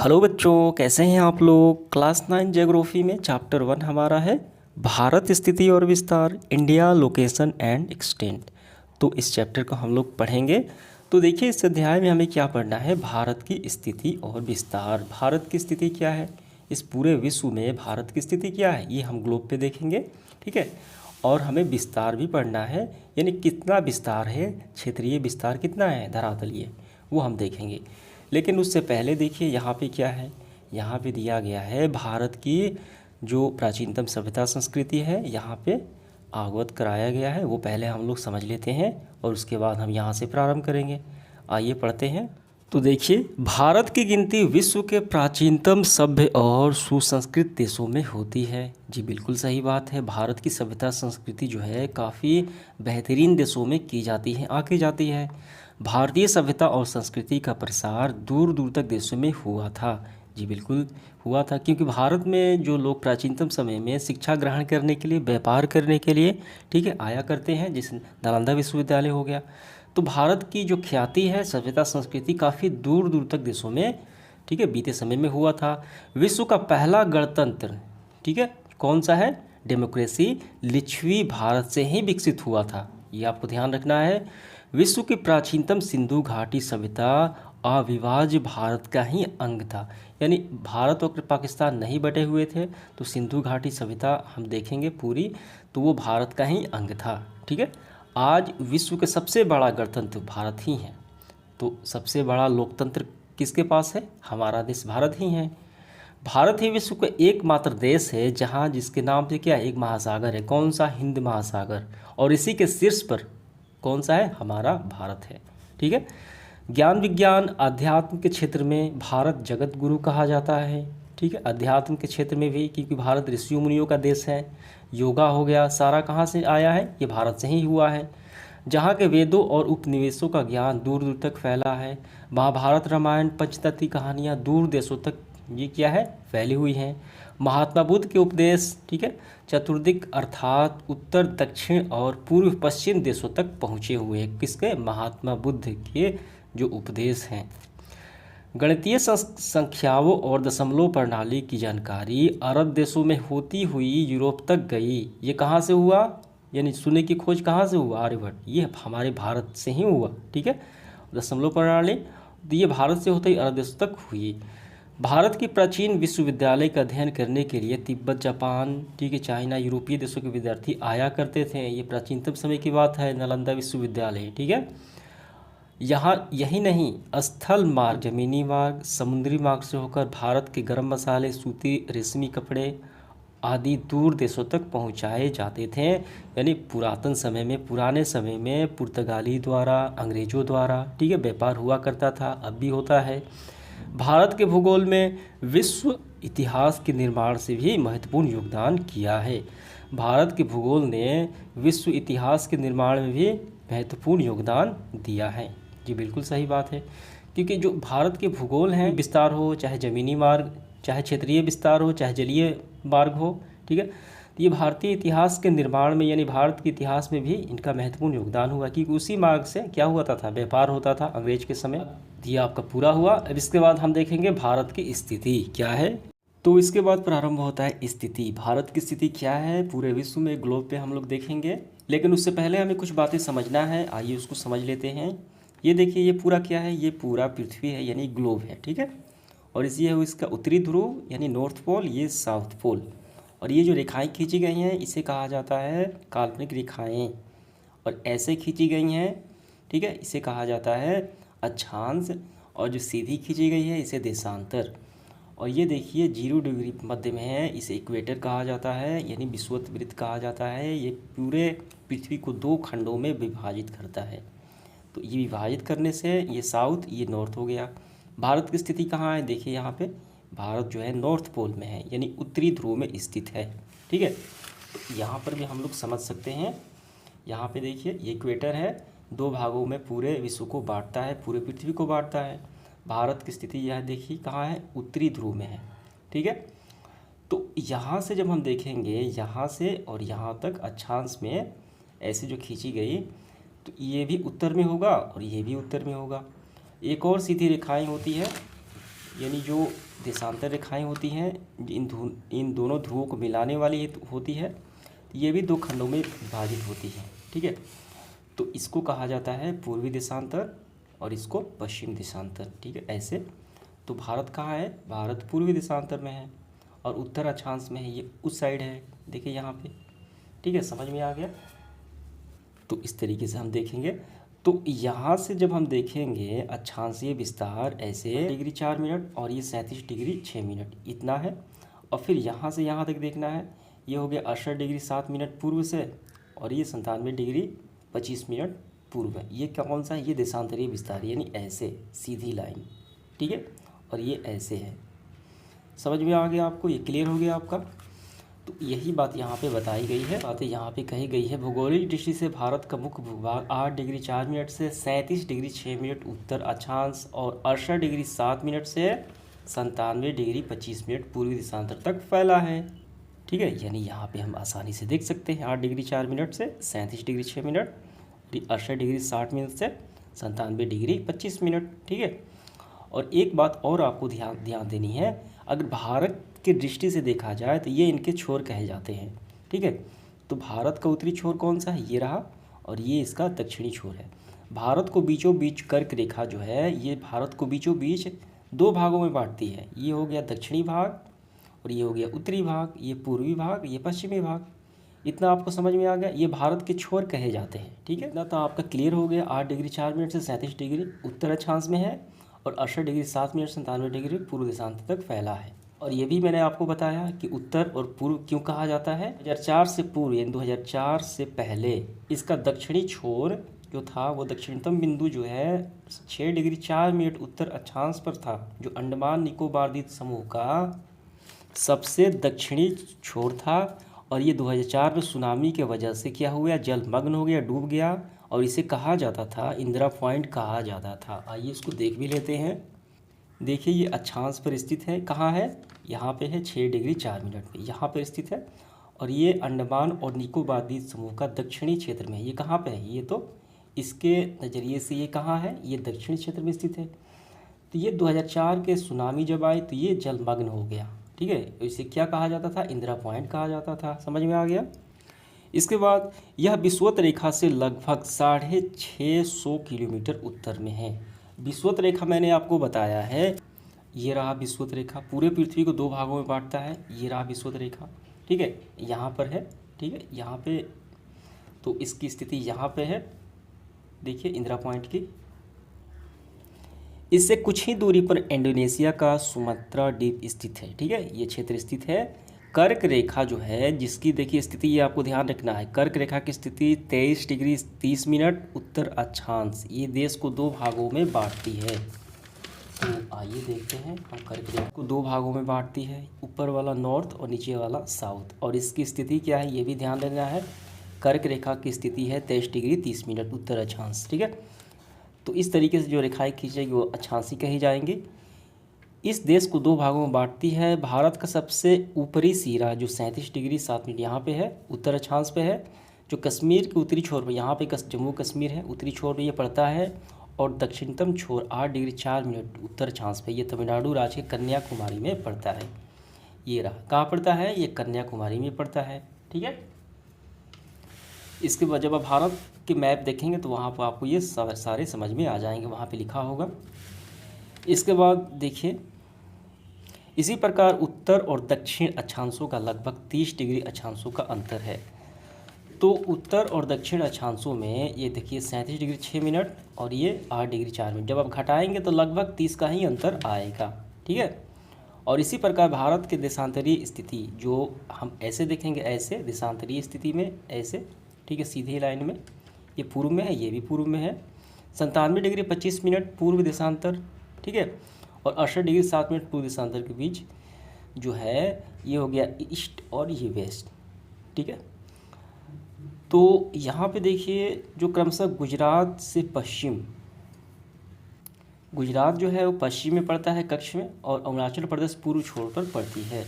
Hello बच्चों, कैसे हैं आप लोग। क्लास 9 ज्योग्राफी में चैप्टर 1 हमारा है भारत स्थिति और विस्तार, इंडिया लोकेशन एंड एक्सटेंट। तो इस चैप्टर को हम लोग पढ़ेंगे। तो देखिए, इस अध्याय में हमें क्या पढ़ना है, भारत की स्थिति और विस्तार। भारत की स्थिति क्या है, इस पूरे विश्व में भारत की स्थिति क्या है, ये हम ग्लोब पे देखेंगे। ठीक है। और हमें विस्तार भी पढ़ना है, यानी कितना विस्तार है, क्षेत्रीय विस्तार कितना है धरातलीय, वो हम देखेंगे। लेकिन उससे पहले देखिए यहाँ पे क्या है, यहाँ पे दिया गया है भारत की जो प्राचीनतम सभ्यता संस्कृति है, यहाँ पे अवगत कराया गया है। वो पहले हम लोग समझ लेते हैं और उसके बाद हम यहाँ से प्रारंभ करेंगे। आइए पढ़ते हैं। तो देखिए, भारत की गिनती विश्व के प्राचीनतम सभ्य और सुसंस्कृत देशों में होती है। जी बिल्कुल सही बात है। भारत की सभ्यता संस्कृति जो है काफ़ी बेहतरीन देशों में की जाती है, आके जाती है। भारतीय सभ्यता और संस्कृति का प्रसार दूर दूर तक देशों में हुआ था। जी बिल्कुल हुआ था, क्योंकि भारत में जो लोग प्राचीनतम समय में शिक्षा ग्रहण करने के लिए, व्यापार करने के लिए, ठीक है, आया करते हैं। जैसे नालंदा विश्वविद्यालय हो गया। तो भारत की जो ख्याति है, सभ्यता संस्कृति काफ़ी दूर दूर तक देशों में, ठीक है, बीते समय में हुआ था। विश्व का पहला गणतंत्र, ठीक है, कौन सा है, डेमोक्रेसी, लिच्छवी भारत से ही विकसित हुआ था। ये आपको ध्यान रखना है। विश्व की प्राचीनतम सिंधु घाटी सभ्यता अविभाज्य भारत का ही अंग था। यानी भारत और पाकिस्तान नहीं बटे हुए थे, तो सिंधु घाटी सभ्यता हम देखेंगे पूरी, तो वो भारत का ही अंग था। ठीक है। आज विश्व के सबसे बड़ा गणतंत्र भारत ही है। तो सबसे बड़ा लोकतंत्र किसके पास है, हमारा देश भारत ही है। भारत ही विश्व का एकमात्र देश है जहाँ जिसके नाम से क्या, एक महासागर है। कौन सा, हिंद महासागर। और इसी के शीर्ष पर कौन सा है, हमारा भारत है। ठीक है। ज्ञान विज्ञान अध्यात्म के क्षेत्र में भारत जगत गुरु कहा जाता है। ठीक है। अध्यात्म के क्षेत्र में भी, क्योंकि भारत ऋषियों मुनियों का देश है। योगा हो गया, सारा कहाँ से आया है, ये भारत से ही हुआ है। जहाँ के वेदों और उपनिवेशों का ज्ञान दूर दूर तक फैला है। महाभारत रामायण पंचतत्व की कहानियाँ दूर देशों तक ये क्या है, फैली हुई हैं। महात्मा बुद्ध के उपदेश, ठीक है, चतुर्दिक अर्थात उत्तर दक्षिण और पूर्व पश्चिम देशों तक पहुँचे हुए हैं। किसके, महात्मा बुद्ध के जो उपदेश हैं। गणितीय संख्याओं और दशमलव प्रणाली की जानकारी अरब देशों में होती हुई यूरोप तक गई। ये कहाँ से हुआ, यानी शून्य की खोज कहाँ से हुआ, आर्यभट्ट, ये हमारे भारत से ही हुआ। ठीक है। दशमलव प्रणाली तो ये भारत से होते ही अरब देशों तक हुई। भारत की प्राचीन विश्वविद्यालय का अध्ययन करने के लिए तिब्बत, जापान, ठीक है, चाइना, यूरोपीय देशों के विद्यार्थी आया करते थे। ये प्राचीनतम समय की बात है, नालंदा विश्वविद्यालय। ठीक है। यहाँ यही नहीं, स्थल मार्ग, जमीनी मार्ग, समुद्री मार्ग से होकर भारत के गर्म मसाले, सूती, रेशमी कपड़े आदि दूर देशों तक पहुँचाए जाते थे। यानी पुरातन समय में, पुराने समय में पुर्तगाली द्वारा, अंग्रेज़ों द्वारा, ठीक है, व्यापार हुआ करता था, अब भी होता है। भारत के भूगोल में विश्व इतिहास के निर्माण से भी महत्वपूर्ण योगदान किया है। भारत के भूगोल ने विश्व इतिहास के निर्माण में भी महत्वपूर्ण योगदान दिया है। जी बिल्कुल सही बात है, क्योंकि जो भारत के भूगोल हैं, विस्तार हो, चाहे ज़मीनी मार्ग, चाहे क्षेत्रीय विस्तार हो, चाहे जलीय मार्ग हो, ठीक है, तो ये भारतीय इतिहास के निर्माण में, यानी भारत के इतिहास में भी इनका महत्वपूर्ण योगदान हुआ, क्योंकि उसी मार्ग से क्या हुआ था, व्यापार होता था अंग्रेज के समय। ये आपका पूरा हुआ। अब इसके बाद हम देखेंगे भारत की स्थिति क्या है। तो इसके बाद प्रारंभ होता है स्थिति। भारत की स्थिति क्या है पूरे विश्व में, ग्लोब पे हम लोग देखेंगे। लेकिन उससे पहले हमें कुछ बातें समझना है, आइए उसको समझ लेते हैं। ये देखिए, ये पूरा क्या है, ये पूरा पृथ्वी है, यानी ग्लोब है। ठीक है। और इसी है इसका उत्तरी ध्रुव यानी नॉर्थ पोल, ये साउथ पोल। और ये जो रेखाएं खींची गई हैं, इसे कहा जाता है काल्पनिक रेखाएं। और ऐसे खींची गई हैं, ठीक है, इसे कहा जाता है अक्षांश। और जो सीधी खींची गई है, इसे देशांतर। और ये देखिए 0 डिग्री मध्य में है, इसे इक्वेटर कहा जाता है, यानी विषुवत वृत्त कहा जाता है। ये पूरे पृथ्वी को 2 खंडों में विभाजित करता है। तो ये विभाजित करने से ये साउथ, ये नॉर्थ हो गया। भारत की स्थिति कहाँ है, देखिए यहाँ पे भारत जो है नॉर्थ पोल में है, यानी उत्तरी ध्रुव में स्थित है। ठीक है। तो यहाँ पर भी हम लोग समझ सकते हैं। यहाँ पे देखिए ये इक्वेटर है, 2 भागों में पूरे विश्व को बांटता है, पूरे पृथ्वी को बांटता है। भारत की स्थिति यह देखिए कहाँ है, उत्तरी ध्रुव में है। ठीक है। तो यहाँ से जब हम देखेंगे, यहाँ से और यहाँ तक अक्षांश में ऐसे जो खींची गई, तो ये भी उत्तर में होगा और ये भी उत्तर में होगा। एक और सीधी रेखाएं होती है, यानी जो देशांतर रेखाएं होती हैं इन दोनों ध्रुवों को मिलाने वाली होती है, ये भी दो खंडों में विभाजित होती है। ठीक है, तो इसको कहा जाता है पूर्वी देशांतर और इसको पश्चिम देशांतर। ठीक है, ऐसे तो भारत कहाँ है? भारत पूर्वी देशांतर में है और उत्तर अक्षांश में है, ये उस साइड है, देखिए यहाँ पे। ठीक है, समझ में आ गया? तो इस तरीके से हम देखेंगे। तो यहाँ से जब हम देखेंगे अक्षांशीय विस्तार ऐसे डिग्री 4 मिनट और ये 37 डिग्री 6 मिनट इतना है। और फिर यहाँ से यहाँ तक देखना है, ये हो गया 68 डिग्री 7 मिनट पूर्व से और ये 97 डिग्री 25 मिनट पूर्व है। ये कौन सा है? ये देशांतरीय विस्तार, यानी ऐसे सीधी लाइन। ठीक है, और ये ऐसे है। समझ में आ गया आपको? ये क्लियर हो गया आपका? तो यही बात यहाँ पे बताई गई है, बातें यहाँ पे कही गई है। भौगोलिक दृष्टि से भारत का मुख्य भूभाग 8 डिग्री 4 मिनट से 37 डिग्री 6 मिनट उत्तर अक्षांश और 68 डिग्री 7 मिनट से 97 डिग्री 25 मिनट पूर्वी देशांतर तक फैला है। ठीक है, यानी यहाँ पे हम आसानी से देख सकते हैं 8 डिग्री 4 मिनट से 37 डिग्री 6 मिनट, 68 डिग्री 60 मिनट से 97 डिग्री 25 मिनट। ठीक है, और एक बात और आपको ध्यान देनी है, अगर भारत की दृष्टि से देखा जाए तो ये इनके छोर कहे जाते हैं। ठीक है, तो भारत का उत्तरी छोर कौन सा है? ये रहा, और ये इसका दक्षिणी छोर है। भारत को बीचों बीच कर्क रेखा जो है, ये भारत को बीचों बीच दो भागों में बांटती है। ये हो गया दक्षिणी भाग और ये हो गया उत्तरी भाग, ये पूर्वी भाग, ये पश्चिमी भाग। इतना आपको समझ में आ गया? ये भारत के छोर कहे जाते हैं। ठीक है, इतना तो आपका क्लियर हो गया। 8 डिग्री 4 मिनट से 37 डिग्री उत्तर अक्षांश में है और 68 डिग्री 7 मिनट से 97 डिग्री पूर्व देशांतर तक फैला है। और ये भी मैंने आपको बताया कि उत्तर और पूर्व क्यों कहा जाता है। 2004 से पूर्व यानी 2004 से पहले इसका दक्षिणी छोर जो था वो दक्षिणतम बिंदु जो है 6 डिग्री 4 मिनट उत्तर अक्षांश पर था, जो अंडमान निकोबार द्वीप समूह का सबसे दक्षिणी छोर था। और ये 2004 में सुनामी के वजह से क्या हुआ? जलमग्न हो गया, डूब गया, और इसे कहा जाता था, इंदिरा पॉइंट कहा जाता था। आइए इसको देख भी लेते हैं। देखिए ये अक्षांश पर स्थित है, कहाँ है? यहाँ पे है 6 डिग्री 4 मिनट पे, यहाँ पर स्थित है। और ये अंडमान और निकोबार द्वीप समूह का दक्षिणी क्षेत्र में है। ये कहाँ पे है? ये तो इसके नज़रिए से ये कहाँ है? ये दक्षिणी क्षेत्र में स्थित है। तो ये 2004 के सुनामी जब आई तो ये जलमग्न हो गया। ठीक है, इसे क्या कहा जाता था? इंदिरा पॉइंट कहा जाता था। समझ में आ गया? इसके बाद यह विषुवत रेखा से लगभग 650 किलोमीटर उत्तर में है। विषुवत रेखा मैंने आपको बताया है, ये रहा विषुवत रेखा, पूरे पृथ्वी को दो भागों में बांटता है। ये रहा विषुवत रेखा। ठीक है, यहाँ पर है। ठीक है, यहाँ पे तो इसकी स्थिति यहाँ पे है, देखिए इंदिरा पॉइंट की। इससे कुछ ही दूरी पर इंडोनेशिया का सुमात्रा द्वीप स्थित है। ठीक है, ये क्षेत्र स्थित है। कर्क रेखा जो है, जिसकी देखिए स्थिति, ये आपको ध्यान रखना है, कर्क रेखा की स्थिति 23 डिग्री 30 मिनट उत्तर अक्षांश, ये देश को दो भागों में बांटती है। तो आइए देखते हैं, हम कर्क रेखा को दो भागों में बांटती है, ऊपर वाला नॉर्थ और नीचे वाला साउथ। और इसकी स्थिति क्या है ये भी ध्यान देना है। कर्क रेखा की स्थिति है 23 डिग्री 30 मिनट उत्तर अक्षांश। ठीक है, तो इस तरीके से जो रेखाएं खींचेगी वो अक्षांशी कही जाएंगी। इस देश को दो भागों में बांटती है। भारत का सबसे ऊपरी सिरा जो 37 डिग्री 7 मिनट यहाँ पे है, उत्तर अक्षांश पे है, जो कश्मीर के उत्तरी छोर पर, यहाँ पे जम्मू कश्मीर है, उत्तरी छोर पर ये पड़ता है। और दक्षिणतम छोर 8 डिग्री 4 मिनट उत्तर अक्षांश पे, ये तमिलनाडु राज्य के कन्याकुमारी में पड़ता है। ये रहा, कहाँ पड़ता है? ये कन्याकुमारी में पड़ता है। ठीक है, इसके बाद जब आप भारत के मैप देखेंगे तो वहाँ पर आपको ये सारे समझ में आ जाएंगे, वहाँ पे लिखा होगा। इसके बाद देखिए, इसी प्रकार उत्तर और दक्षिण अक्षांशों का लगभग 30 डिग्री अक्षांशों का अंतर है। तो उत्तर और दक्षिण अक्षांशों में ये देखिए 37 डिग्री 6 मिनट और ये 8 डिग्री 4 मिनट, जब आप घटाएंगे तो लगभग 30 का ही अंतर आएगा। ठीक है, और इसी प्रकार भारत के देशांतरीय स्थिति जो हम ऐसे देखेंगे, ऐसे देशांतरीय स्थिति में ऐसे, ठीक है, सीधी लाइन में, ये पूर्व में है, ये भी पूर्व में है। 97 डिग्री 25 मिनट पूर्व देशांतर। ठीक है, और 68 डिग्री 7 मिनट पूर्व देशांतर के बीच जो है ये हो गया ईस्ट और ये वेस्ट। ठीक है, तो यहाँ पे देखिए जो क्रमशः गुजरात से पश्चिम, गुजरात जो है वो पश्चिम में पड़ता है कक्ष में, और अरुणाचल प्रदेश पूर्व छोर पर पड़ती है।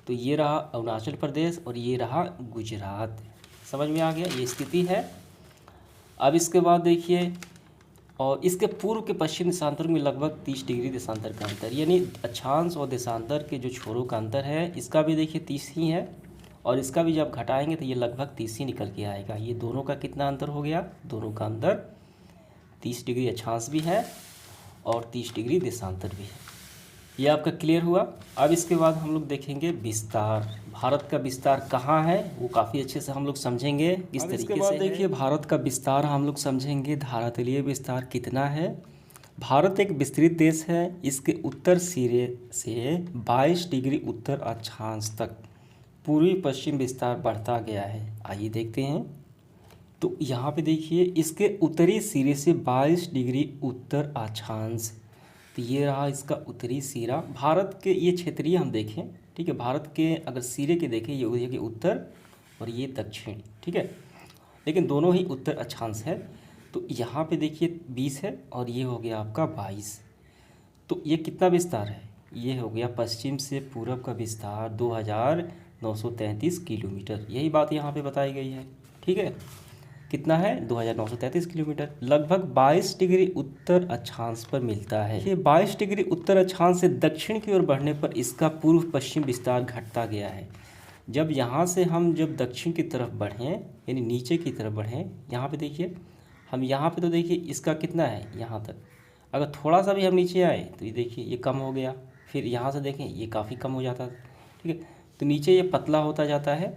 तो ये रहा अरुणाचल प्रदेश और ये रहा गुजरात। समझ में आ गया, ये स्थिति है। अब इसके बाद देखिए और इसके पूर्व के पश्चिम देशांतर में लगभग 30 डिग्री देशांतर का अंतर, यानी अक्षांश और देशांतर के जो छोरों का अंतर है इसका भी देखिए 30 ही है, और इसका भी जब घटाएंगे तो ये लगभग 30 ही निकल के आएगा। ये दोनों का कितना अंतर हो गया, दोनों का अंतर 30 डिग्री अक्षांश भी है और 30 डिग्री देशांतर भी है। ये आपका क्लियर हुआ। अब इसके बाद हम लोग देखेंगे विस्तार। भारत का विस्तार कहाँ है वो काफ़ी अच्छे से हम लोग समझेंगे किस तरीके से। इसके बाद देखिए भारत का विस्तार हम लोग समझेंगे, धरातलीय विस्तार कितना है। भारत एक विस्तृत देश है, इसके उत्तर सिरे से 22 डिग्री उत्तर अक्षांश तक पूर्वी पश्चिम विस्तार बढ़ता गया है। आइए देखते हैं। तो यहाँ पे देखिए इसके उत्तरी सिरे से 22 डिग्री उत्तर अक्षांश, तो ये रहा इसका उत्तरी सिरा। भारत के ये क्षेत्रीय हम देखें, ठीक है, भारत के अगर सिरे के देखें ये देखिए उत्तर और ये दक्षिण, ठीक है, लेकिन दोनों ही उत्तर अक्षांश है। तो यहाँ पे देखिए 20 है और ये हो गया आपका 22। तो ये कितना विस्तार है, ये हो गया पश्चिम से पूरब का विस्तार 2933 किलोमीटर। यही बात यहाँ पे बताई गई है, ठीक है, कितना है 2933 किलोमीटर, लगभग 22 डिग्री उत्तर अक्षांश पर मिलता है। ये 22 डिग्री उत्तर अक्षांश से दक्षिण की ओर बढ़ने पर इसका पूर्व पश्चिम विस्तार घटता गया है। जब यहाँ से हम जब दक्षिण की तरफ बढ़ें यानी नीचे की तरफ बढ़ें, यहाँ पे देखिए हम यहाँ पे तो देखिए इसका कितना है यहाँ तक, अगर थोड़ा सा भी हम नीचे आए तो ये देखिए ये कम हो गया, फिर यहाँ से देखें ये काफ़ी कम हो जाता है, ठीक है, तो नीचे ये पतला होता जाता है।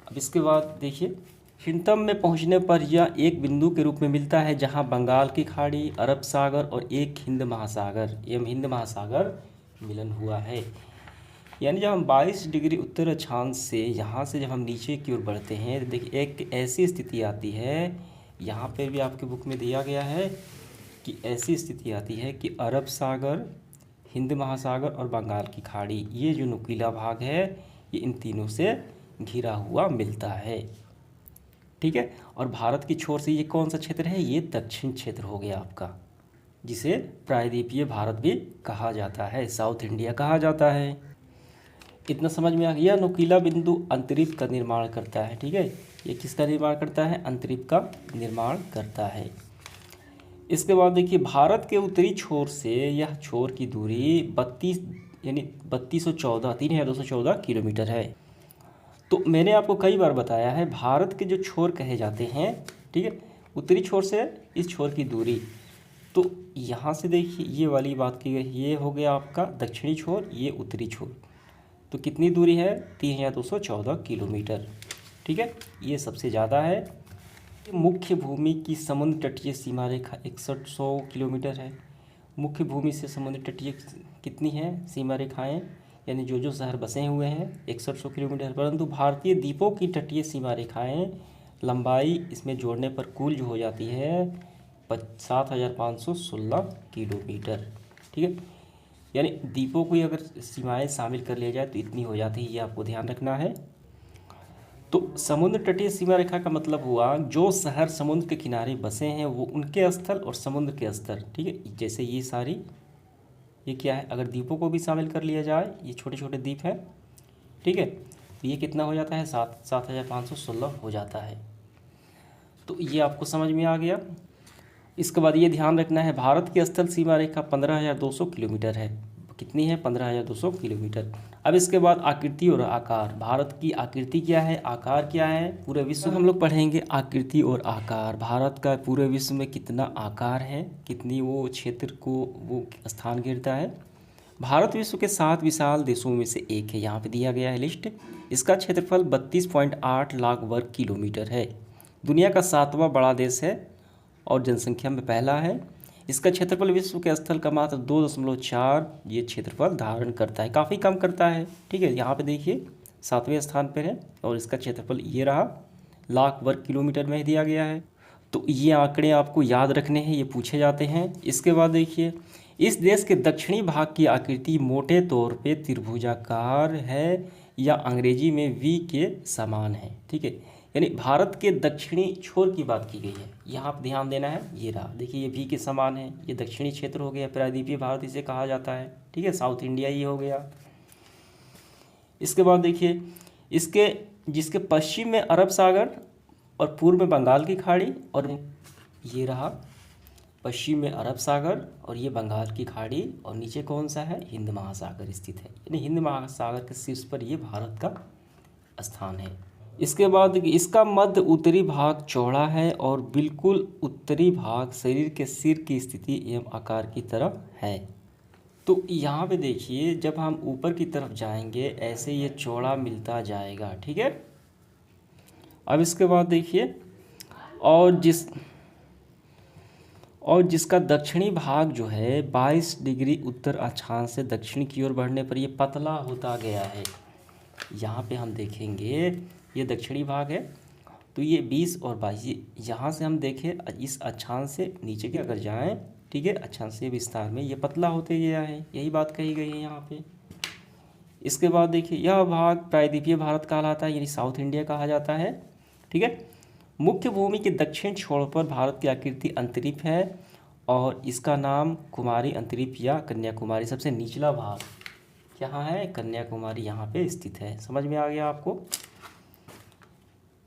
अब इसके बाद देखिए हिंदम में पहुंचने पर यह एक बिंदु के रूप में मिलता है जहां बंगाल की खाड़ी, अरब सागर और एक हिंद महासागर मिलन हुआ है। यानी जब हम 22 डिग्री उत्तर अक्षांश से यहाँ से जब हम नीचे की ओर बढ़ते हैं तो देखिए एक ऐसी स्थिति आती है, यहाँ पे भी आपके बुक में दिया गया है कि ऐसी स्थिति आती है कि अरब सागर, हिंद महासागर और बंगाल की खाड़ी, ये जो नुकीला भाग है ये इन तीनों से घिरा हुआ मिलता है, ठीक है। और भारत की छोर से ये कौन सा क्षेत्र है, ये दक्षिण क्षेत्र हो गया आपका, जिसे प्रायद्वीपीय भारत भी कहा जाता है, साउथ इंडिया कहा जाता है। इतना समझ में आ गया। नुकीला बिंदु अंतरिक्ष का निर्माण करता है, ठीक है, ये किसका निर्माण करता है, अंतरिक्ष का निर्माण करता है। इसके बाद देखिए भारत के उत्तरी छोर से यह छोर की दूरी 3214 किलोमीटर है। तो मैंने आपको कई बार बताया है भारत के जो छोर कहे जाते हैं, ठीक है, उत्तरी छोर से इस छोर की दूरी, तो यहाँ से देखिए ये वाली बात की गई, ये हो गया आपका दक्षिणी छोर, ये उत्तरी छोर, तो कितनी दूरी है 3214 किलोमीटर, ठीक है, ये सबसे ज़्यादा है। मुख्य भूमि की समुद्र तटीय सीमा रेखा 6100 किलोमीटर है। मुख्य भूमि से समुद्र तटीय कितनी है सीमा रेखाएँ, यानी जो शहर बसे हुए हैं 6100 किलोमीटर, परंतु भारतीय द्वीपों की तटीय सीमा रेखाएँ लंबाई इसमें जोड़ने पर कुल जो हो जाती है 7516 किलोमीटर, ठीक है, यानी द्वीपों की अगर सीमाएं शामिल कर लिया जाए तो इतनी हो जाती है, ये आपको ध्यान रखना है। तो समुद्र तटीय सीमा रेखा का मतलब हुआ जो शहर समुद्र के किनारे बसे हैं वो उनके स्थल और समुद्र के स्तर, ठीक है, जैसे ये सारी ये क्या है, अगर द्वीपों को भी शामिल कर लिया जाए, ये छोटे छोटे द्वीप हैं, ठीक है, तो ये कितना हो जाता है 7516 हो जाता है। तो ये आपको समझ में आ गया। इसके बाद ये ध्यान रखना है भारत की स्थल सीमा रेखा 15200 किलोमीटर है, कितनी है 15200 किलोमीटर। अब इसके बाद आकृति और आकार, भारत की आकृति क्या है, आकार क्या है, पूरे विश्व हम लोग पढ़ेंगे आकृति और आकार, भारत का पूरे विश्व में कितना आकार है, कितनी वो क्षेत्र को वो स्थान घेरता है। भारत विश्व के 7 विशाल देशों में से एक है, यहाँ पे दिया गया है लिस्ट। इसका क्षेत्रफल 32.8 लाख वर्ग किलोमीटर है, दुनिया का 7वां बड़ा देश है और जनसंख्या में पहला है। इसका क्षेत्रफल विश्व के स्थल का मात्र 2.4 ये क्षेत्रफल धारण करता है, काफ़ी कम करता है, ठीक है, यहाँ पे देखिए 7वें स्थान पर है और इसका क्षेत्रफल ये रहा, लाख वर्ग किलोमीटर में दिया गया है। तो ये आंकड़े आपको याद रखने हैं, ये पूछे जाते हैं। इसके बाद देखिए इस देश के दक्षिणी भाग की आकृति मोटे तौर पे त्रिभुजाकार है या अंग्रेजी में वी के समान है, ठीक है, यानी भारत के दक्षिणी छोर की बात की गई है, यहाँ पर ध्यान देना है। ये रहा देखिए ये वी के समान है, ये दक्षिणी क्षेत्र हो गया, प्रायद्वीपीय भारत इसे कहा जाता है, ठीक है, साउथ इंडिया ये हो गया। इसके बाद देखिए जिसके पश्चिम में अरब सागर और पूर्व में बंगाल की खाड़ी और ये रहा पश्चिम में अरब सागर और ये बंगाल की खाड़ी, और नीचे कौन सा है, हिंद महासागर स्थित है। यानी हिंद महासागर के शीर्ष पर ये भारत का स्थान है। इसके बाद इसका मध्य उत्तरी भाग चौड़ा है और बिल्कुल उत्तरी भाग शरीर के सिर की स्थिति एवं आकार की तरह है। तो यहाँ पे देखिए, जब हम ऊपर की तरफ जाएंगे ऐसे ये चौड़ा मिलता जाएगा, ठीक है। अब इसके बाद देखिए, और जिसका दक्षिणी भाग जो है 22 डिग्री उत्तर अक्षांश से दक्षिण की ओर बढ़ने पर ये पतला होता गया है। यहाँ पे हम देखेंगे ये दक्षिणी भाग है, तो ये 20 और 22 यहाँ से हम देखें इस अक्षांश से नीचे की अगर जाएं, ठीक है, अक्षांशीय विस्तार में ये पतला होते गया है, यही बात कही गई है यहाँ पे। इसके बाद देखिए, यह भाग प्रायद्वीपीय भारत कहलाता है, यानी साउथ इंडिया कहा जाता है, ठीक है। मुख्य भूमि के दक्षिण छोर पर भारत की आकृति अंतरिप है और इसका नाम कुमारी अंतरिप या कन्याकुमारी, सबसे निचला भाग यहाँ है, कन्याकुमारी यहाँ पे स्थित है। समझ में आ गया आपको।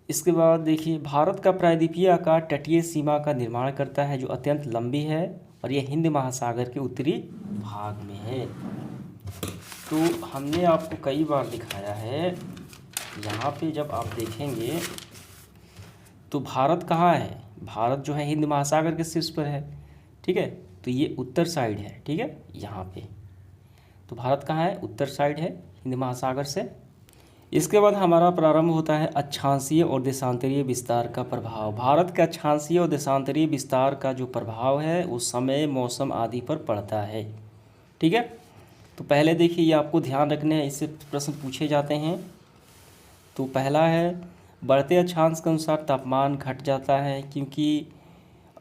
इसके बाद देखिए, भारत का प्रायद्वीपीय आकार तटीय सीमा का निर्माण करता है जो अत्यंत लंबी है और यह हिंद महासागर के उत्तरी भाग में है। तो हमने आपको कई बार दिखाया है, यहाँ पे जब आप देखेंगे तो भारत कहाँ है, भारत जो है हिंद महासागर के शीर्ष पर है, ठीक है। तो ये उत्तर साइड है, ठीक है, यहाँ पे। तो भारत कहाँ है, उत्तर साइड है हिंद महासागर से। इसके बाद हमारा प्रारंभ होता है अक्षांशीय और देशांतरीय विस्तार का प्रभाव। भारत का अक्षांशीय और देशांतरीय विस्तार का जो प्रभाव है उस समय मौसम आदि पर पड़ता है, ठीक है। तो पहले देखिए, ये आपको ध्यान रखने हैं, इससे प्रश्न पूछे जाते हैं। तो पहला है, बढ़ते अक्षांश के अनुसार तापमान घट जाता है क्योंकि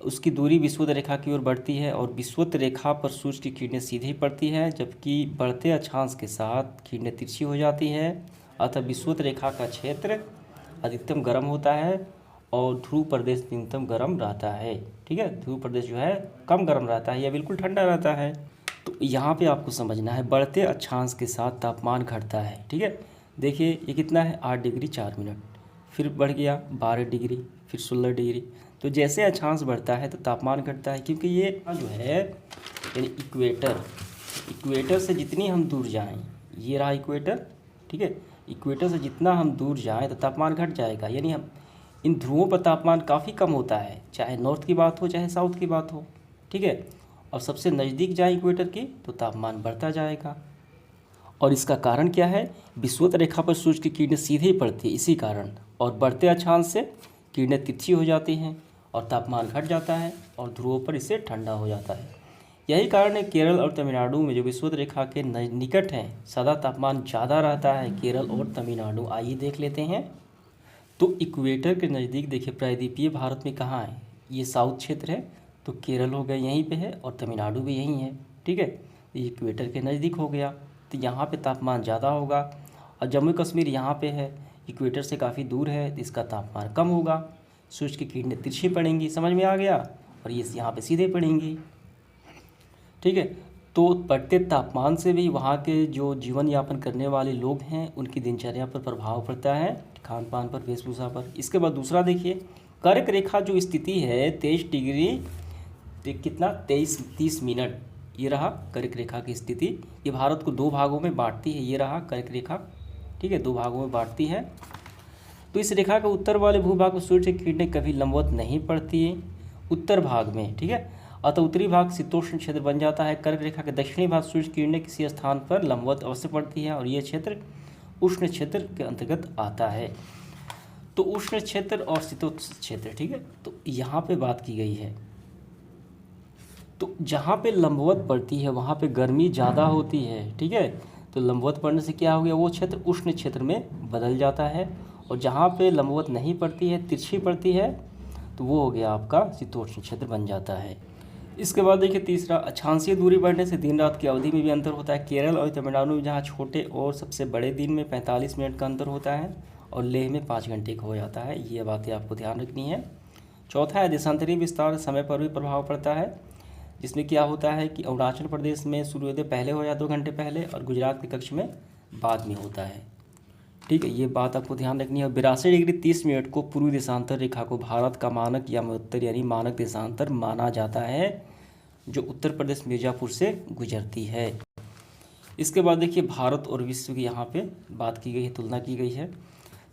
उसकी दूरी विषुवत रेखा की ओर बढ़ती है और विषुवत रेखा पर सूर्य की किरणें सीधे पड़ती है, जबकि बढ़ते अक्षांश के साथ किरणें तिरछी हो जाती है। अतः विषुवत रेखा का क्षेत्र अधिकतम गर्म होता है और ध्रुव प्रदेश न्यूनतम गर्म रहता है, ठीक है। ध्रुव प्रदेश जो है कम गर्म रहता है या बिल्कुल ठंडा रहता है। तो यहाँ पे आपको समझना है, बढ़ते अक्षांश के साथ तापमान घटता है, ठीक है। देखिए ये कितना है, 8 डिग्री 4 मिनट, फिर बढ़ गया 12 डिग्री, फिर 16 डिग्री। तो जैसे अक्षांश बढ़ता है तो तापमान घटता है, क्योंकि ये जो है यानी इक्वेटर से जितनी हम दूर जाएं, ये रहा इक्वेटर, ठीक है। इक्वेटर से जितना हम दूर जाएं तो तापमान घट जाएगा, यानी हम इन ध्रुवों पर तापमान काफ़ी कम होता है, चाहे नॉर्थ की बात हो चाहे साउथ की बात हो, ठीक है। और सबसे नज़दीक जाए इक्वेटर की तो तापमान बढ़ता जाएगा। और इसका कारण क्या है, विषुवत रेखा पर सूर्य की किरणें सीधे पड़ती है इसी कारण, और बढ़ते अक्षांश से किरणें तिरछी हो जाती हैं और तापमान घट जाता है और ध्रुवों पर इससे ठंडा हो जाता है। यही कारण है केरल और तमिलनाडु में जो विषुवत रेखा के निकट हैं सदा तापमान ज़्यादा रहता है, केरल और तमिलनाडु। आइए देख लेते हैं। तो इक्वेटर के नज़दीक देखिए, प्रायद्वीपीय भारत में कहाँ है, ये साउथ क्षेत्र है, तो केरल हो गया यहीं पे है और तमिलनाडु भी यहीं है, ठीक है। ये इक्वेटर के नज़दीक हो गया, तो यहाँ पे तापमान ज़्यादा होगा। और जम्मू कश्मीर यहाँ पे है, इक्वेटर से काफ़ी दूर है, तो इसका तापमान कम होगा, सूर्य की किरणें तिरछी पड़ेंगी, समझ में आ गया, और ये यहाँ पे सीधे पड़ेंगी, ठीक है। तो बढ़ते तापमान से भी वहाँ के जो जीवन यापन करने वाले लोग हैं उनकी दिनचर्या पर प्रभाव पड़ता है, खान पान पर, वेशभूषा पर। इसके बाद दूसरा देखिए, कर्क रेखा जो स्थिति है 23 डिग्री कितना 30 मिनट, ये रहा कर्क रेखा की स्थिति। ये भारत को 2 भागों में बांटती है, ये रहा कर्क रेखा, ठीक है, 2 भागों में बांटती है। तो इस रेखा के उत्तर वाले भूभाग में सूर्य की किरणें कभी लंबवत नहीं पड़ती उत्तर भाग में, ठीक है। अतः उत्तरी भाग शीतोष्ण क्षेत्र बन जाता है। कर्क रेखा के दक्षिणी भाग सूर्य की किरणें किसी स्थान पर लंबवत अवश्य पड़ती है और यह क्षेत्र उष्ण क्षेत्र के अंतर्गत आता है। तो उष्ण क्षेत्र और शीतोष्ण क्षेत्र, ठीक है, तो यहाँ पे बात की गई है। तो जहाँ पे लंबवत पड़ती है वहाँ पे गर्मी ज़्यादा होती है, ठीक है। तो लंबवत पड़ने से क्या हो गया, वो क्षेत्र उष्ण क्षेत्र में बदल जाता है, और जहाँ पे लंबवत नहीं पड़ती है, तिरछी पड़ती है, तो वो हो गया आपका शीतोष्ण क्षेत्र बन जाता है। इसके बाद देखिए तीसरा, अक्षांशीय दूरी बढ़ने से दिन रात की अवधि में भी अंतर होता है। केरल और तमिलनाडु में जहाँ छोटे और सबसे बड़े दिन में 45 मिनट का अंतर होता है और लेह में 5 घंटे का हो जाता है। ये बातें आपको ध्यान रखनी है। चौथा है देशांतरीय विस्तार, समय पर भी प्रभाव पड़ता है, जिसमें क्या होता है कि अरुणाचल प्रदेश में सूर्योदय पहले हो जाता 2 घंटे पहले और गुजरात के कक्ष में बाद में होता है, ठीक है, ये बात आपको ध्यान रखनी है। 82 डिग्री 30 मिनट को पूर्वी देशांतर रेखा को भारत का मानक या मध्योत्तर यानी मानक देशांतर माना जाता है, जो उत्तर प्रदेश मिर्ज़ापुर से गुजरती है। इसके बाद देखिए भारत और विश्व की यहाँ पे बात की गई है, तुलना की गई है।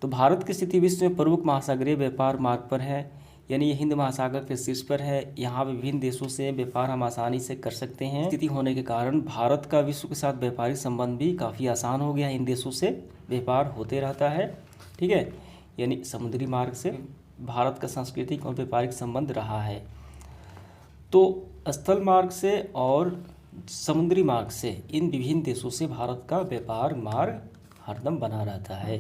तो भारत की स्थिति विश्व में प्रमुख महासागरीय व्यापार मार्ग पर है, यानी ये हिंद महासागर के शीर्ष पर है। यहाँ पे विभिन्न देशों से व्यापार हम आसानी से कर सकते हैं। स्थिति होने के कारण भारत का विश्व के साथ व्यापारिक संबंध भी काफ़ी आसान हो गया है। इन देशों से व्यापार होते रहता है, ठीक है, यानी समुद्री मार्ग से भारत का सांस्कृतिक और व्यापारिक संबंध रहा है। तो स्थल मार्ग से और समुद्री मार्ग से इन विभिन्न देशों से भारत का व्यापार मार्ग हरदम बना रहता है।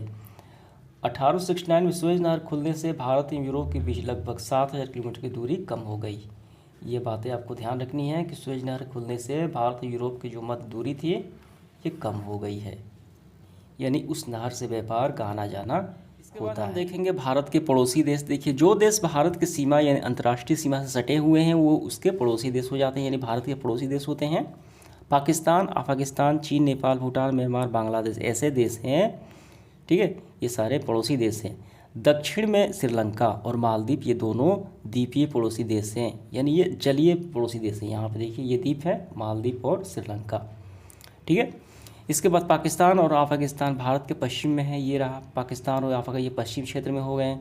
1869 में सुएज नहर खुलने से भारत एवं यूरोप के बीच लगभग 7000 किलोमीटर की दूरी कम हो गई। ये बातें आपको ध्यान रखनी है कि सुएज नहर खुलने से भारत और यूरोप की जो मध्य दूरी थी ये कम हो गई है, यानी उस नहर से व्यापार का आना जाना होता है। देखेंगे भारत के पड़ोसी देश। देखिए जो देश भारत की सीमा यानी अंतर्राष्ट्रीय सीमा से सटे हुए हैं वो उसके पड़ोसी देश हो जाते हैं, यानी भारत के पड़ोसी देश होते हैं। पाकिस्तान, अफगानिस्तान, चीन, नेपाल, भूटान, म्यांमार, बांग्लादेश ऐसे देश हैं, ठीक है, ये सारे पड़ोसी देश हैं। दक्षिण में श्रीलंका और मालदीव ये दोनों द्वीपीय पड़ोसी देश हैं, यानी ये जलीय पड़ोसी देश हैं। यहाँ पे देखिए ये द्वीप है मालदीव और श्रीलंका, ठीक है। इसके बाद पाकिस्तान और अफगानिस्तान भारत के पश्चिम में है, ये रहा पाकिस्तान और अफगानिस्तान, ये पश्चिम क्षेत्र में हो गए हैं,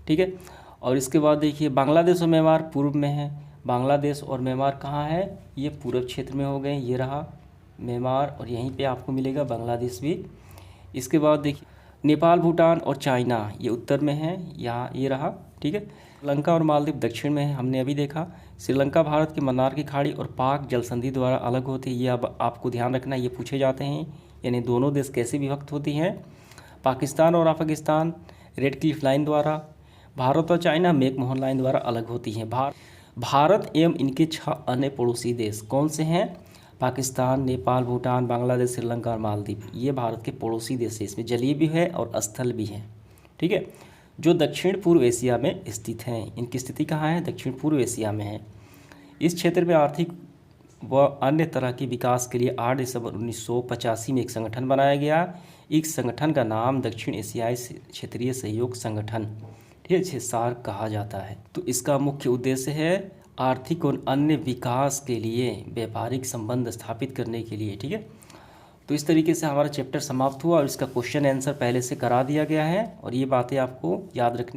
ठीक है। और इसके बाद देखिए बांग्लादेश और म्यांमार पूर्व में है। बांग्लादेश और म्यांमार कहाँ है, ये पूर्व क्षेत्र में हो गए, ये रहा म्यांमार और यहीं पे आपको मिलेगा बांग्लादेश भी। इसके बाद देखिए नेपाल, भूटान और चाइना ये उत्तर में है, यहाँ ये रहा, ठीक है। श्रीलंका और मालदीव दक्षिण में है, हमने अभी देखा। श्रीलंका भारत की मन्नार की खाड़ी और पाक जल संधि द्वारा अलग होती है, ये अब आपको ध्यान रखना, ये पूछे जाते हैं, यानी दोनों देश कैसे विभक्त होती हैं। पाकिस्तान और अफगानिस्तान रेड क्लिफ लाइन द्वारा, भारत और चाइना मैकमोहन लाइन द्वारा अलग होती हैं। भारत एवं इनके 6 अन्य पड़ोसी देश कौन से हैं, पाकिस्तान, नेपाल, भूटान, बांग्लादेश, श्रीलंका और मालदीव, ये भारत के पड़ोसी देश हैं। इसमें जलीय भी है और स्थल भी है, ठीक है, जो दक्षिण पूर्व एशिया में स्थित हैं। इनकी स्थिति कहाँ है, दक्षिण पूर्व एशिया में है। इस क्षेत्र में आर्थिक व अन्य तरह के विकास के लिए 8 दिसंबर 1985 में एक संगठन बनाया गया। इस संगठन का नाम दक्षिण एशियाई क्षेत्रीय सहयोग संगठन, ठीक है, सार्क कहा जाता है। तो इसका मुख्य उद्देश्य है आर्थिक और अन्य विकास के लिए व्यापारिक संबंध स्थापित करने के लिए, ठीक है। तो इस तरीके से हमारा चैप्टर समाप्त हुआ और इसका क्वेश्चन आंसर पहले से करा दिया गया है और ये बातें आपको याद रखनी